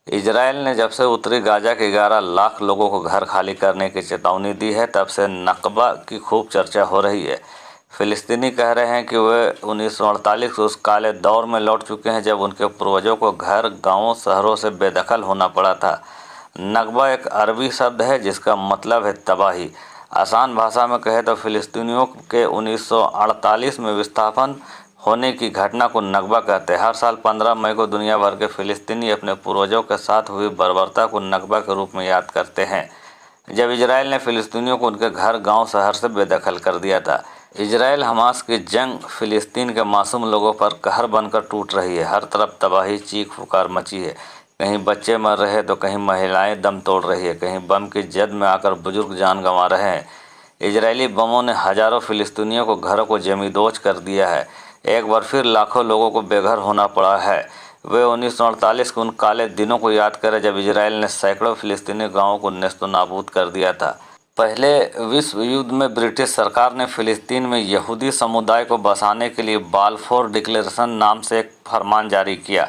Israel ने जब से उत्तरी गाजा के 11 लाख लोगों को घर खाली करने की चेतावनी दी है, तब से नकबा की खूब चर्चा हो रही है। फिलिस्तीनी कह रहे हैं कि वे 1948 के उस काले दौर में लौट चुके हैं जब उनके पूर्वजों को घर, गांवों, शहरों से बेदखल होना पड़ा था। नकबा एक अरबी शब्द है जिसका मतलब है तबाही। आसान भाषा में कहे तो फिलिस्तीनियों के 1948 में विस्थापन होने की घटना को नकबा कहते हैं। हर साल 15 मई को दुनिया भर के फिलिस्तीनी अपने पूर्वजों के साथ हुई बर्बरता को नकबा के रूप में याद करते हैं, जब इजराइल ने फिलिस्तीनियों को उनके घर, गांव, शहर से बेदखल कर दिया था। इजराइल हमास की जंग फिलिस्तीन के मासूम लोगों पर कहर बनकर टूट रही है। हर तरफ तबाही, चीख पुकार मची है। कहीं बच्चे मर रहे तो कहीं महिलाएं दम तोड़ रही है, कहीं बम की जद में आकर बुजुर्ग जान गंवा रहे हैं। इजरायली बमों ने हजारों फिलिस्तीनियों को घरों को जमींदोज कर दिया है। एक बार फिर लाखों लोगों को बेघर होना पड़ा है। वे 1948 के उन काले दिनों को याद करें जब इजराइल ने सैकड़ों फिलिस्तीनी गांवों को नेस्तो नाबूद कर दिया था। पहले विश्व युद्ध में ब्रिटिश सरकार ने फिलिस्तीन में यहूदी समुदाय को बसाने के लिए बाल्फोर डिक्लेरेशन नाम से एक फरमान जारी किया।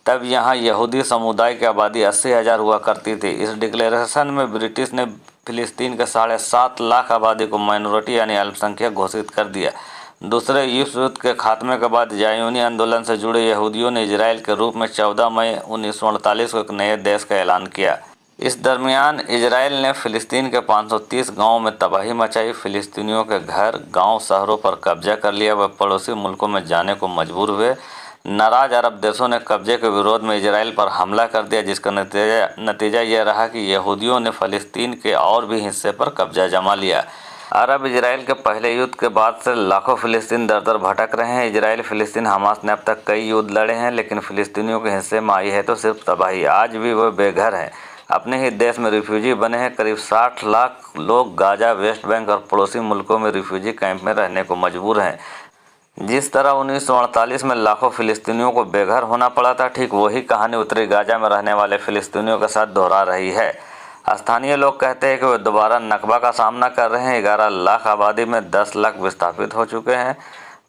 तब यहाँ यहूदी समुदाय की आबादी 80,000 हुआ करती थी। इस डिक्लेरेशन में ब्रिटिश ने फिलिस्तीन के 7.5 लाख आबादी को माइनॉरिटी यानी अल्पसंख्यक घोषित कर दिया। दूसरे विश्व युद्ध के खात्मे के बाद ज़ायोनी आंदोलन से जुड़े यहूदियों ने इजराइल के रूप में 14 मई 1948 को एक नए देश का ऐलान किया। इस दरमियान इजराइल ने फिलिस्तीन के 530 गांवों में तबाही मचाई। फिलिस्तीनियों के घर, गांव, शहरों पर कब्जा कर लिया। वे पड़ोसी मुल्कों में जाने को मजबूर हुए। नाराज अरब देशों ने कब्जे के विरोध में इजराइल पर हमला कर दिया, जिसका नतीजा यह रहा कि यहूदियों ने फ़लस्तीन के और भी हिस्से पर कब्जा जमा लिया। अरब इजराइल के पहले युद्ध के बाद से लाखों फिलिस्तीन दर दर भटक रहे हैं। इजराइल, फिलिस्तीन, हमास ने अब तक कई युद्ध लड़े हैं, लेकिन फिलिस्तीनियों के हिस्से में आई है तो सिर्फ तबाही। आज भी वे बेघर हैं, अपने ही देश में रिफ्यूजी बने हैं। करीब 60 लाख लोग गाजा, वेस्ट बैंक और पड़ोसी मुल्कों में रिफ्यूजी कैंप में रहने को मजबूर हैं। जिस तरह 1948 में लाखों फिलिस्तीनियों को बेघर होना पड़ा था, ठीक वही कहानी उत्तरी गाजा में रहने वाले फिलिस्तीनियों के साथ दोहरा रही है। स्थानीय लोग कहते हैं कि वे दोबारा नकबा का सामना कर रहे हैं। 11 लाख आबादी में 10 लाख विस्थापित हो चुके हैं।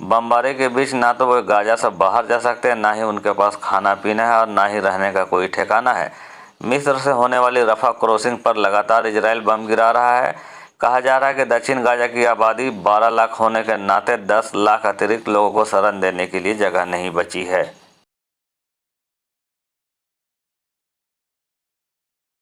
बमबारी के बीच ना तो वे गाजा से बाहर जा सकते हैं, ना ही उनके पास खाना पीना है और ना ही रहने का कोई ठिकाना है। मिस्र से होने वाली रफा क्रॉसिंग पर लगातार इजराइल बम गिरा रहा है। कहा जा रहा है कि दक्षिण गाजा की आबादी 12 लाख होने के नाते 10 लाख अतिरिक्त लोगों को शरण देने के लिए जगह नहीं बची है।